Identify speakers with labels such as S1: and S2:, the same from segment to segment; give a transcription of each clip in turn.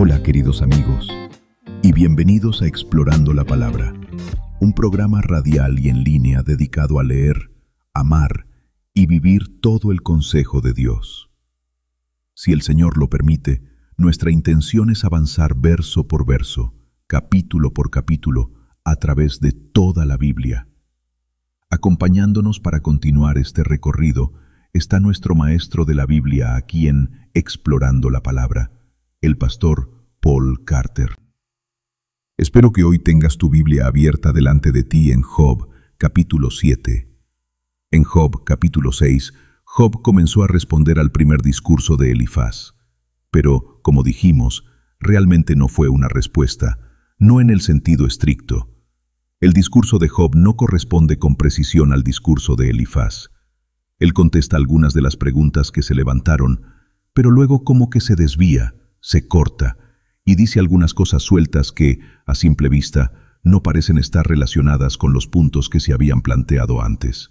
S1: Hola queridos amigos, y bienvenidos a Explorando la Palabra, un programa radial y en línea dedicado a leer, amar y vivir todo el consejo de Dios. Si el Señor lo permite, nuestra intención es avanzar verso por verso, capítulo por capítulo, a través de toda la Biblia. Acompañándonos para continuar este recorrido está nuestro maestro de la Biblia aquí en Explorando la Palabra, el pastor Paul Carter. Espero que hoy tengas tu Biblia abierta delante de ti en Job, capítulo 7. En Job, capítulo 6, Job comenzó a responder al primer discurso de Elifaz. Pero, como dijimos, realmente no fue una respuesta, no en el sentido estricto. El discurso de Job no corresponde con precisión al discurso de Elifaz. Él contesta algunas de las preguntas que se levantaron, pero luego como que se desvía, se corta y dice algunas cosas sueltas que, a simple vista, no parecen estar relacionadas con los puntos que se habían planteado antes.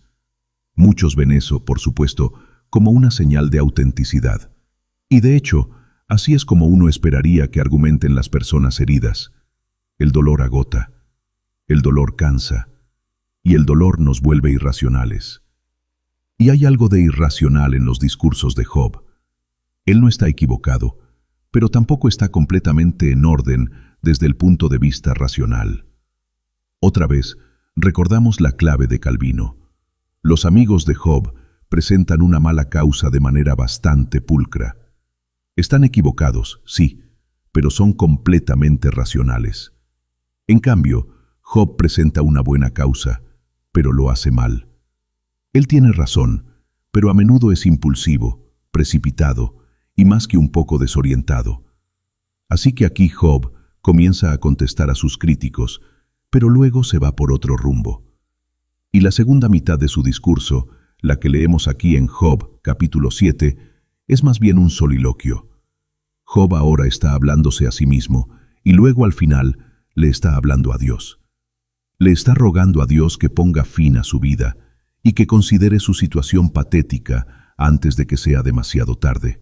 S1: Muchos ven eso, por supuesto, como una señal de autenticidad. Y de hecho, así es como uno esperaría que argumenten las personas heridas. El dolor agota, el dolor cansa, y el dolor nos vuelve irracionales. Y hay algo de irracional en los discursos de Job. Él no está equivocado, pero tampoco está completamente en orden desde el punto de vista racional. Otra vez, recordamos la clave de Calvino. Los amigos de Job presentan una mala causa de manera bastante pulcra. Están equivocados, sí, pero son completamente racionales. En cambio, Job presenta una buena causa, pero lo hace mal. Él tiene razón, pero a menudo es impulsivo, precipitado, y más que un poco desorientado. Así que aquí Job comienza a contestar a sus críticos, pero luego se va por otro rumbo. Y la segunda mitad de su discurso, la que leemos aquí en Job, capítulo 7, es más bien un soliloquio. Job ahora está hablándose a sí mismo, y luego al final le está hablando a Dios. Le está rogando a Dios que ponga fin a su vida, y que considere su situación patética antes de que sea demasiado tarde.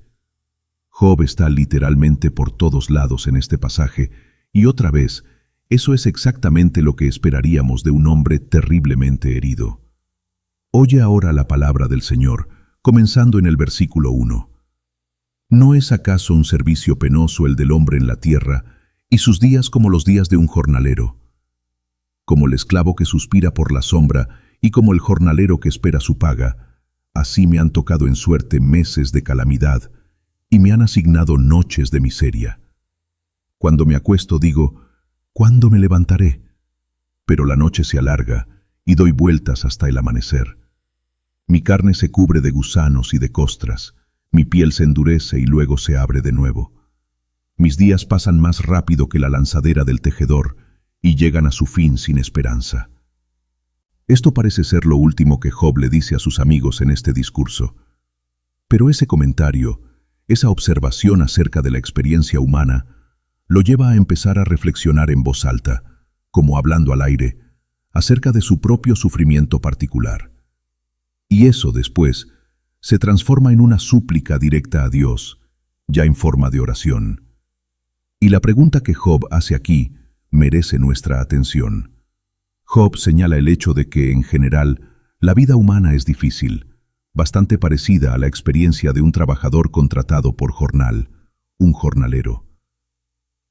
S1: Job está literalmente por todos lados en este pasaje, y otra vez, eso es exactamente lo que esperaríamos de un hombre terriblemente herido. Oye ahora la palabra del Señor, comenzando en el versículo 1. ¿No es acaso un servicio penoso el del hombre en la tierra, y sus días como los días de un jornalero? Como el esclavo que suspira por la sombra, y como el jornalero que espera su paga, así me han tocado en suerte meses de calamidad, y me han asignado noches de miseria. Cuando me acuesto digo, ¿cuándo me levantaré? Pero la noche se alarga y doy vueltas hasta el amanecer. Mi carne se cubre de gusanos y de costras, mi piel se endurece y luego se abre de nuevo. Mis días pasan más rápido que la lanzadera del tejedor y llegan a su fin sin esperanza. Esto parece ser lo último que Job le dice a sus amigos en este discurso. Pero ese comentario, esa observación acerca de la experiencia humana, lo lleva a empezar a reflexionar en voz alta, como hablando al aire, acerca de su propio sufrimiento particular. Y eso, después, se transforma en una súplica directa a Dios, ya en forma de oración. Y la pregunta que Job hace aquí merece nuestra atención. Job señala el hecho de que, en general, la vida humana es difícil, bastante parecida a la experiencia de un trabajador contratado por jornal, un jornalero.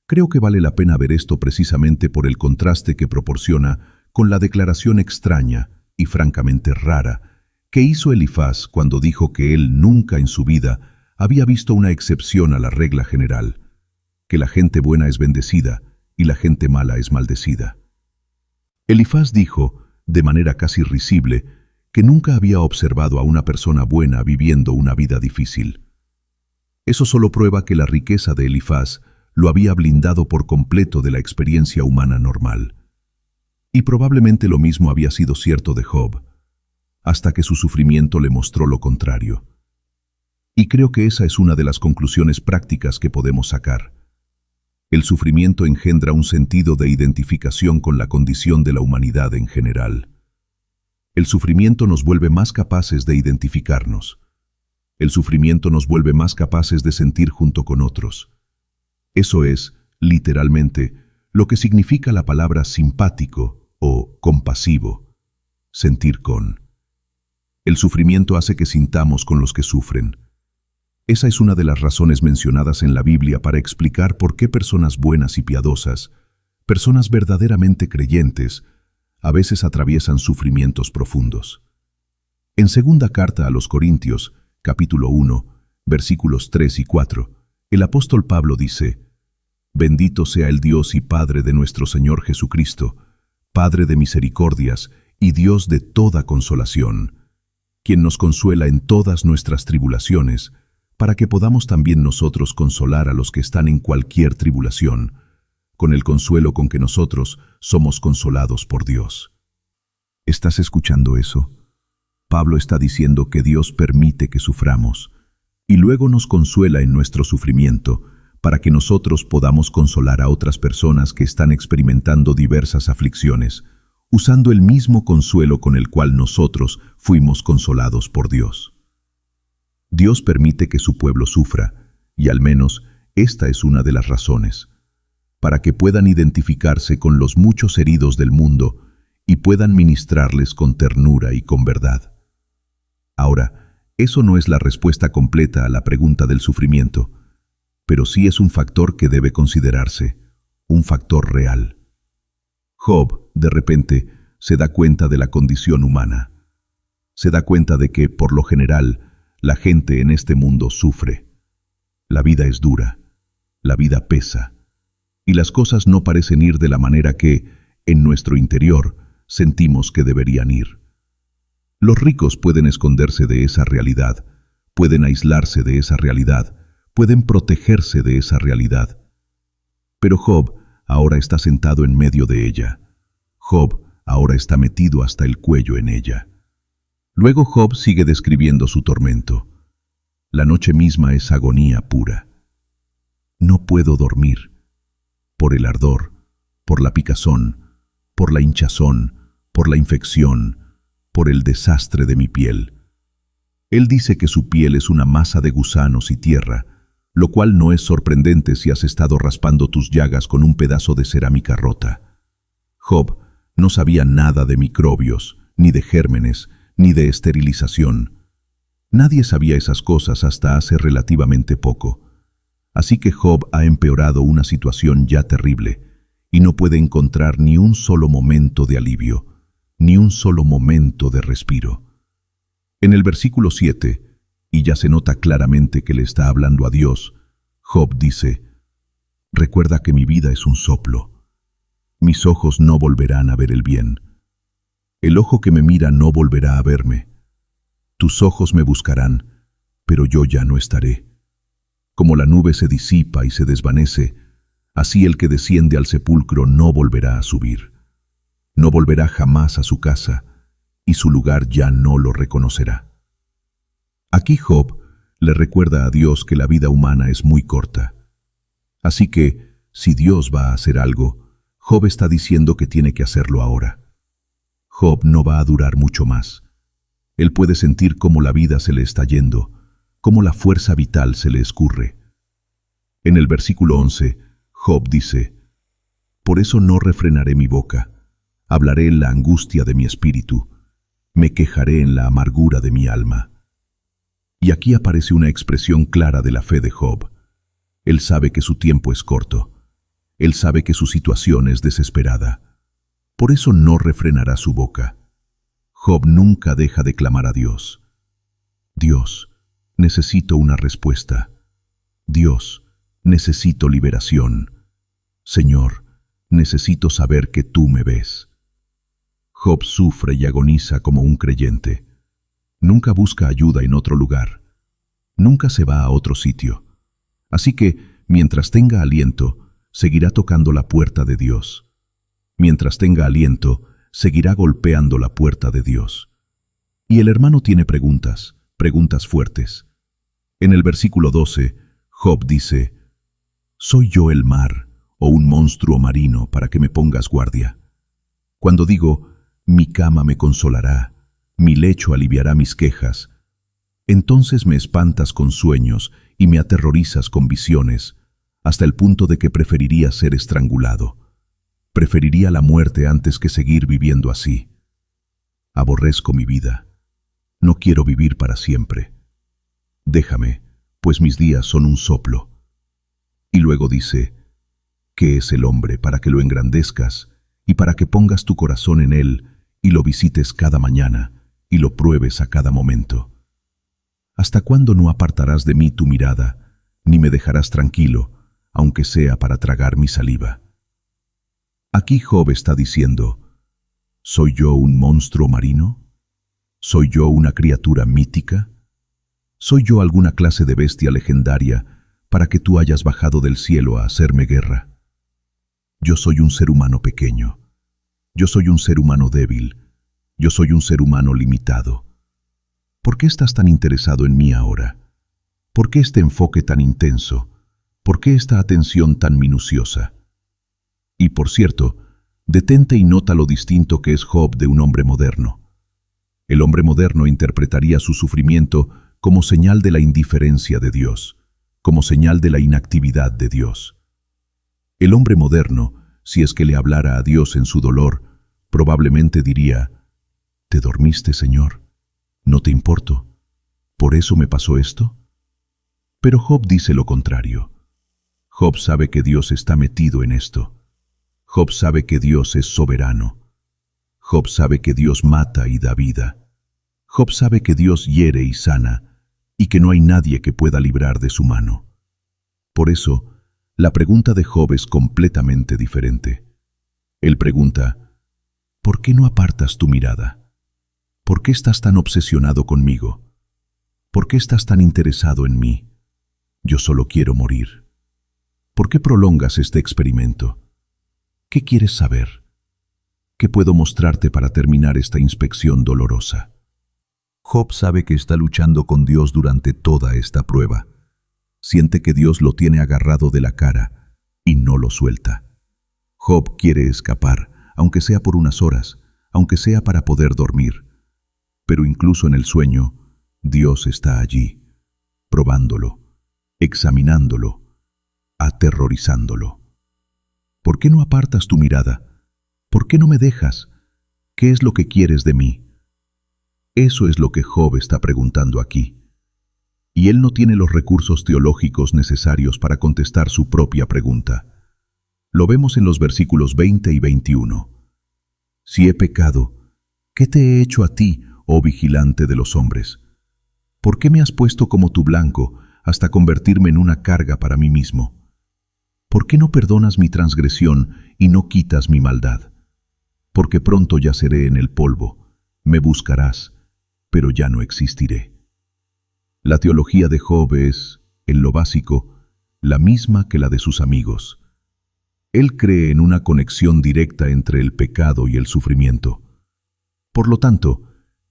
S1: Creo que vale la pena ver esto precisamente por el contraste que proporciona con la declaración extraña y francamente rara que hizo Elifaz cuando dijo que él nunca en su vida había visto una excepción a la regla general, que la gente buena es bendecida y la gente mala es maldecida. Elifaz dijo, de manera casi risible, que nunca había observado a una persona buena viviendo una vida difícil. Eso solo prueba que la riqueza de Elifaz lo había blindado por completo de la experiencia humana normal. Y probablemente lo mismo había sido cierto de Job, hasta que su sufrimiento le mostró lo contrario. Y creo que esa es una de las conclusiones prácticas que podemos sacar. El sufrimiento engendra un sentido de identificación con la condición de la humanidad en general. El sufrimiento nos vuelve más capaces de identificarnos. El sufrimiento nos vuelve más capaces de sentir junto con otros. Eso es, literalmente, lo que significa la palabra simpático o compasivo, sentir con. El sufrimiento hace que sintamos con los que sufren. Esa es una de las razones mencionadas en la Biblia para explicar por qué personas buenas y piadosas, personas verdaderamente creyentes, a veces atraviesan sufrimientos profundos. En segunda carta a los Corintios, capítulo 1, versículos 3 y 4, el apóstol Pablo dice: «Bendito sea el Dios y Padre de nuestro Señor Jesucristo, Padre de misericordias y Dios de toda consolación, quien nos consuela en todas nuestras tribulaciones, para que podamos también nosotros consolar a los que están en cualquier tribulación, con el consuelo con que nosotros somos consolados por Dios». ¿Estás escuchando eso? Pablo está diciendo que Dios permite que suframos, y luego nos consuela en nuestro sufrimiento, para que nosotros podamos consolar a otras personas que están experimentando diversas aflicciones, usando el mismo consuelo con el cual nosotros fuimos consolados por Dios. Dios permite que su pueblo sufra, y al menos esta es una de las razones, para que puedan identificarse con los muchos heridos del mundo y puedan ministrarles con ternura y con verdad. Ahora, eso no es la respuesta completa a la pregunta del sufrimiento, pero sí es un factor que debe considerarse, un factor real. Job, de repente, se da cuenta de la condición humana. Se da cuenta de que, por lo general, la gente en este mundo sufre. La vida es dura, la vida pesa, y las cosas no parecen ir de la manera que, en nuestro interior, sentimos que deberían ir. Los ricos pueden esconderse de esa realidad, pueden aislarse de esa realidad, pueden protegerse de esa realidad. Pero Job ahora está sentado en medio de ella. Job ahora está metido hasta el cuello en ella. Luego Job sigue describiendo su tormento. La noche misma es agonía pura. No puedo dormir, por el ardor, por la picazón, por la hinchazón, por la infección, por el desastre de mi piel. Él dice que su piel es una masa de gusanos y tierra, lo cual no es sorprendente si has estado raspando tus llagas con un pedazo de cerámica rota. Job no sabía nada de microbios, ni de gérmenes, ni de esterilización. Nadie sabía esas cosas hasta hace relativamente poco. Así que Job ha empeorado una situación ya terrible y no puede encontrar ni un solo momento de alivio, ni un solo momento de respiro. En el versículo 7, y ya se nota claramente que le está hablando a Dios, Job dice: «Recuerda que mi vida es un soplo. Mis ojos no volverán a ver el bien. El ojo que me mira no volverá a verme. Tus ojos me buscarán, pero yo ya no estaré. Como la nube se disipa y se desvanece, así el que desciende al sepulcro no volverá a subir. No volverá jamás a su casa, y su lugar ya no lo reconocerá». Aquí Job le recuerda a Dios que la vida humana es muy corta. Así que, si Dios va a hacer algo, Job está diciendo que tiene que hacerlo ahora. Job no va a durar mucho más. Él puede sentir cómo la vida se le está yendo, cómo la fuerza vital se le escurre. En el versículo 11, Job dice: «Por eso no refrenaré mi boca, hablaré en la angustia de mi espíritu, me quejaré en la amargura de mi alma». Y aquí aparece una expresión clara de la fe de Job. Él sabe que su tiempo es corto. Él sabe que su situación es desesperada. Por eso no refrenará su boca. Job nunca deja de clamar a Dios. «Dios, necesito una respuesta. Dios, necesito liberación. Señor, necesito saber que tú me ves». Job sufre y agoniza como un creyente. Nunca busca ayuda en otro lugar. Nunca se va a otro sitio. Así que, mientras tenga aliento, seguirá tocando la puerta de Dios. Mientras tenga aliento, seguirá golpeando la puerta de Dios. Y el hermano tiene preguntas fuertes. En el versículo 12, Job dice: «¿Soy yo el mar o un monstruo marino para que me pongas guardia? Cuando digo, mi cama me consolará, mi lecho aliviará mis quejas, entonces me espantas con sueños y me aterrorizas con visiones, hasta el punto de que preferiría ser estrangulado. Preferiría la muerte antes que seguir viviendo así. Aborrezco mi vida. No quiero vivir para siempre. Déjame, pues mis días son un soplo. Y luego dice, ¿qué es el hombre para que lo engrandezcas y para que pongas tu corazón en él y lo visites cada mañana y lo pruebes a cada momento? ¿Hasta cuándo no apartarás de mí tu mirada, ni me dejarás tranquilo, aunque sea para tragar mi saliva? Aquí Job está diciendo, ¿soy yo un monstruo marino? ¿Soy yo una criatura mítica? ¿Soy yo alguna clase de bestia legendaria para que tú hayas bajado del cielo a hacerme guerra? Yo soy un ser humano pequeño. Yo soy un ser humano débil. Yo soy un ser humano limitado. ¿Por qué estás tan interesado en mí ahora? ¿Por qué este enfoque tan intenso? ¿Por qué esta atención tan minuciosa? Y por cierto, detente y nota lo distinto que es Job de un hombre moderno. El hombre moderno interpretaría su sufrimiento como señal de la indiferencia de Dios, como señal de la inactividad de Dios. El hombre moderno, si es que le hablara a Dios en su dolor, probablemente diría, ¿te dormiste, Señor? ¿No te importo? ¿Por eso me pasó esto? Pero Job dice lo contrario. Job sabe que Dios está metido en esto. Job sabe que Dios es soberano. Job sabe que Dios mata y da vida. Job sabe que Dios hiere y sana, y que no hay nadie que pueda librar de su mano. Por eso, la pregunta de Job es completamente diferente. Él pregunta, ¿por qué no apartas tu mirada? ¿Por qué estás tan obsesionado conmigo? ¿Por qué estás tan interesado en mí? Yo solo quiero morir. ¿Por qué prolongas este experimento? ¿Qué quieres saber? ¿Qué puedo mostrarte para terminar esta inspección dolorosa? Job sabe que está luchando con Dios durante toda esta prueba. Siente que Dios lo tiene agarrado de la cara y no lo suelta. Job quiere escapar, aunque sea por unas horas, aunque sea para poder dormir. Pero incluso en el sueño, Dios está allí, probándolo, examinándolo, aterrorizándolo. ¿Por qué no apartas tu mirada? ¿Por qué no me dejas? ¿Qué es lo que quieres de mí? Eso es lo que Job está preguntando aquí. Y él no tiene los recursos teológicos necesarios para contestar su propia pregunta. Lo vemos en los versículos 20 y 21. Si he pecado, ¿qué te he hecho a ti, oh vigilante de los hombres? ¿Por qué me has puesto como tu blanco hasta convertirme en una carga para mí mismo? ¿Por qué no perdonas mi transgresión y no quitas mi maldad? Porque pronto yaceré en el polvo, me buscarás, pero ya no existiré. La teología de Job es, en lo básico, la misma que la de sus amigos. Él cree en una conexión directa entre el pecado y el sufrimiento. Por lo tanto,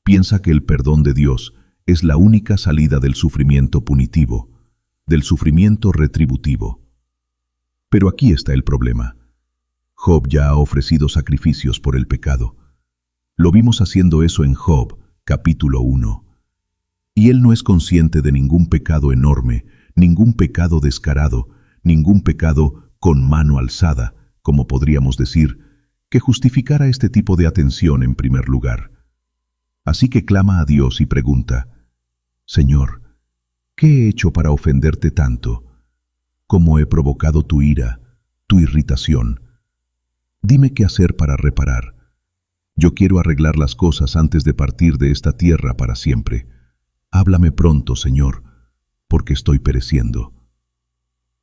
S1: piensa que el perdón de Dios es la única salida del sufrimiento punitivo, del sufrimiento retributivo. Pero aquí está el problema. Job ya ha ofrecido sacrificios por el pecado. Lo vimos haciendo eso en Job, capítulo 1. Y él no es consciente de ningún pecado enorme, ningún pecado descarado, ningún pecado con mano alzada, como podríamos decir, que justificara este tipo de atención en primer lugar. Así que clama a Dios y pregunta, Señor, ¿qué he hecho para ofenderte tanto? ¿Cómo he provocado tu ira, tu irritación? Dime qué hacer para reparar. Yo quiero arreglar las cosas antes de partir de esta tierra para siempre. Háblame pronto, Señor, porque estoy pereciendo.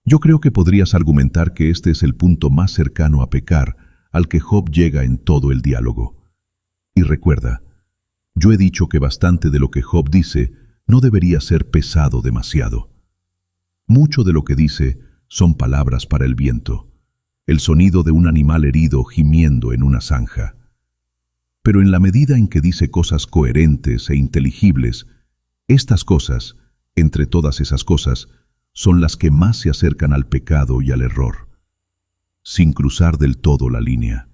S1: Yo creo que podrías argumentar que este es el punto más cercano a pecar al que Job llega en todo el diálogo. Y recuerda, yo he dicho que bastante de lo que Job dice no debería ser pesado demasiado. Mucho de lo que dice son palabras para el viento, el sonido de un animal herido gimiendo en una zanja. Pero en la medida en que dice cosas coherentes e inteligibles, estas cosas, entre todas esas cosas, son las que más se acercan al pecado y al error, sin cruzar del todo la línea.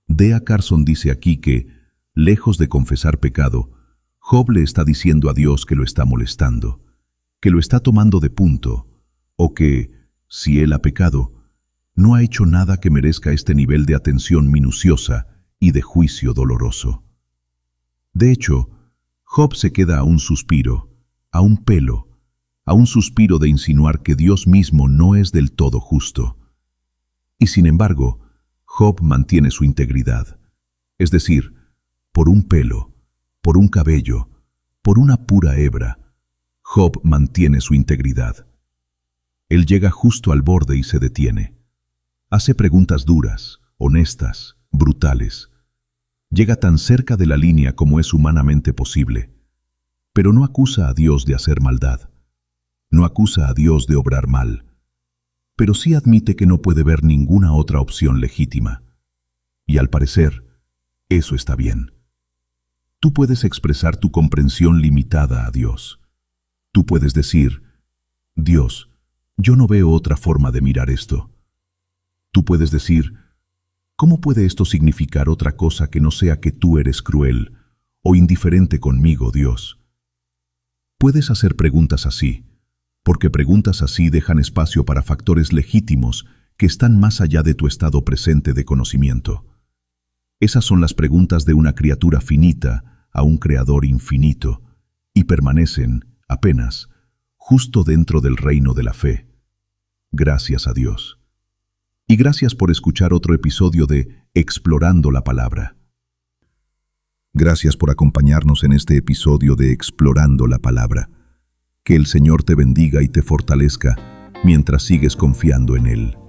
S1: D.A. Carson dice aquí que, lejos de confesar pecado, Job le está diciendo a Dios que lo está molestando, que lo está tomando de punto, o que, si él ha pecado, no ha hecho nada que merezca este nivel de atención minuciosa y de juicio doloroso. De hecho, Job se queda a un suspiro, a un pelo, a un suspiro de insinuar que Dios mismo no es del todo justo. Y sin embargo, Job mantiene su integridad, es decir, por un pelo, por un cabello, por una pura hebra, Job mantiene su integridad. Él llega justo al borde y se detiene. Hace preguntas duras, honestas, brutales. Llega tan cerca de la línea como es humanamente posible, pero no acusa a Dios de hacer maldad. No acusa a Dios de obrar mal, pero sí admite que no puede ver ninguna otra opción legítima. Y al parecer, eso está bien. Tú puedes expresar tu comprensión limitada a Dios. Tú puedes decir, Dios, yo no veo otra forma de mirar esto. Tú puedes decir, ¿cómo puede esto significar otra cosa que no sea que tú eres cruel o indiferente conmigo, Dios? Puedes hacer preguntas así, porque preguntas así dejan espacio para factores legítimos que están más allá de tu estado presente de conocimiento. Esas son las preguntas de una criatura finita a un creador infinito y permanecen, apenas, justo dentro del reino de la fe. Gracias a Dios. Y gracias por escuchar otro episodio de Explorando la Palabra. Gracias por acompañarnos en este episodio de Explorando la Palabra. Que el Señor te bendiga y te fortalezca mientras sigues confiando en Él.